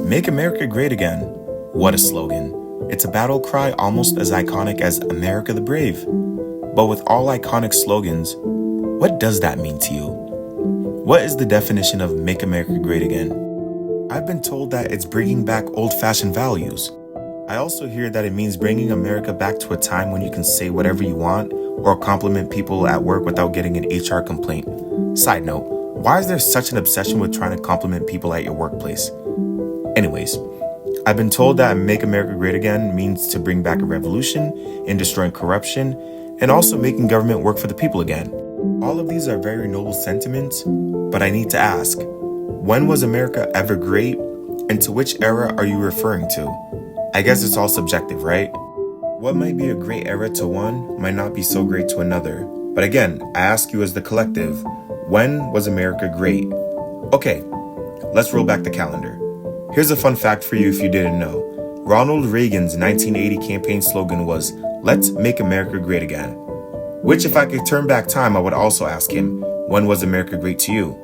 Make America Great Again. What a slogan. It's a battle cry almost as iconic as America the Brave. But with all iconic slogans, what does that mean to you? What is the definition of Make America Great Again? I've been told that it's bringing back old-fashioned values. I also hear that it means bringing America back to a time when you can say whatever you want or compliment people at work without getting an HR complaint. Side note, why is there such an obsession with trying to compliment people at your workplace? Anyways, I've been told that Make America Great Again means to bring back a revolution in destroying corruption and also making government work for the people again. All of these are very noble sentiments, but I need to ask, when was America ever great, and to which era are you referring to? I guess it's all subjective, right? What might be a great era to one might not be so great to another. But again, I ask you as the collective, when was America great? Okay, let's roll back the calendar. Here's a fun fact for you if you didn't know. Ronald Reagan's 1980 campaign slogan was, "Let's make America great again." Which, if I could turn back time, I would also ask him, when was America great to you?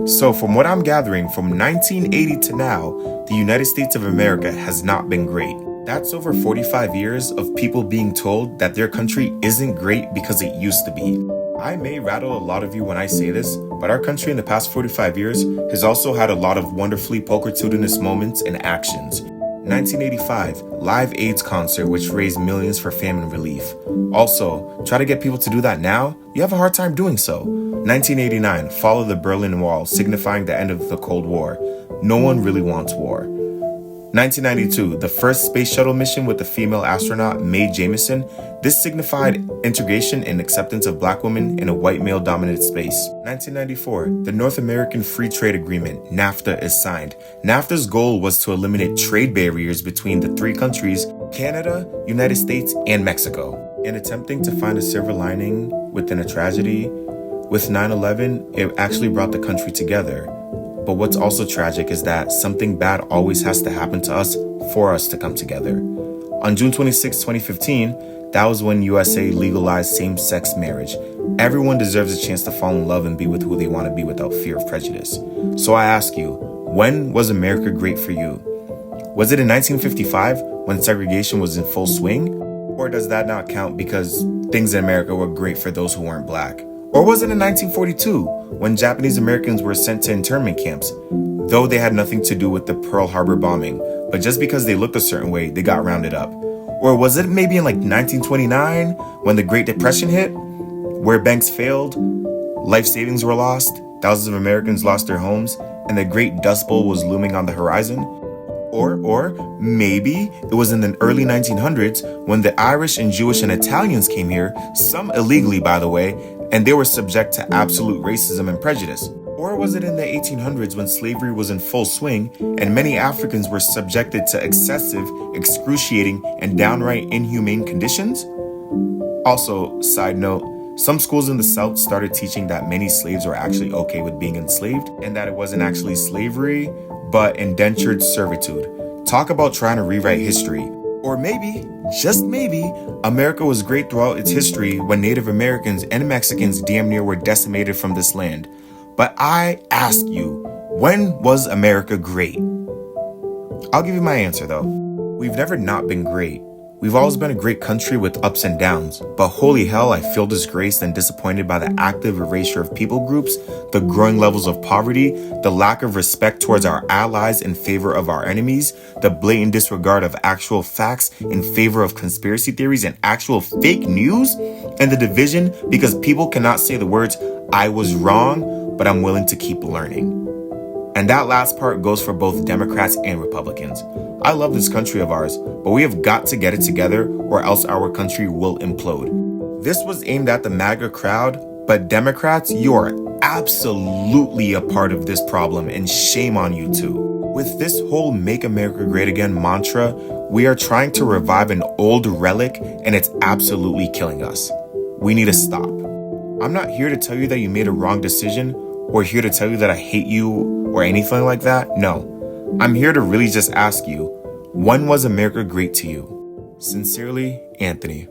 So from what I'm gathering, from 1980 to now, the United States of America has not been great. That's over 45 years of people being told that their country isn't great because it used to be. I may rattle a lot of you when I say this, but our country in the past 45 years has also had a lot of wonderfully pulchritudinous moments and actions. 1985, Live AIDS concert which raised millions for famine relief. Also, try to get people to do that now, you have a hard time doing so. 1989, fall of the Berlin Wall, signifying the end of the Cold War. No one really wants war. 1992, the first space shuttle mission with the female astronaut Mae Jemison. This signified integration and acceptance of black women in a white male-dominated space. 1994, the North American Free Trade Agreement, NAFTA, is signed. NAFTA's goal was to eliminate trade barriers between the three countries, Canada, United States, and Mexico. In attempting to find a silver lining within a tragedy, with 9/11, it actually brought the country together. But what's also tragic is that something bad always has to happen to us for us to come together. On June 26, 2015, that was when USA legalized same-sex marriage. Everyone deserves a chance to fall in love and be with who they want to be without fear of prejudice. So I ask you, when was America great for you? Was it in 1955 when segregation was in full swing? Or does that not count because things in America were great for those who weren't black? Or was it in 1942, when Japanese Americans were sent to internment camps, though they had nothing to do with the Pearl Harbor bombing, but just because they looked a certain way, they got rounded up? Or was it maybe in like 1929, when the Great Depression hit, where banks failed, life savings were lost, thousands of Americans lost their homes, and the Great Dust Bowl was looming on the horizon? Or maybe it was in the early 1900s when the Irish and Jewish and Italians came here, some illegally by the way, and they were subject to absolute racism and prejudice. Or was it in the 1800s when slavery was in full swing and many Africans were subjected to excessive, excruciating, and downright inhumane conditions? Also, side note, some schools in the South started teaching that many slaves were actually okay with being enslaved and that it wasn't actually slavery, but indentured servitude. Talk about trying to rewrite history. Or maybe, just maybe, America was great throughout its history when Native Americans and Mexicans damn near were decimated from this land. But I ask you, when was America great? I'll give you my answer though. We've never not been great. We've always been a great country with ups and downs, but holy hell, I feel disgraced and disappointed by the active erasure of people groups, the growing levels of poverty, the lack of respect towards our allies in favor of our enemies, the blatant disregard of actual facts in favor of conspiracy theories and actual fake news, and the division because people cannot say the words, "I was wrong, but I'm willing to keep learning." And that last part goes for both Democrats and Republicans. I love this country of ours, but we have got to get it together or else our country will implode. This was aimed at the MAGA crowd, but Democrats, you are absolutely a part of this problem and shame on you too. With this whole Make America Great Again mantra, we are trying to revive an old relic and it's absolutely killing us. We need to stop. I'm not here to tell you that you made a wrong decision or here to tell you that I hate you or anything like that. No. I'm here to really just ask you, when was America great to you? Sincerely, Anthony.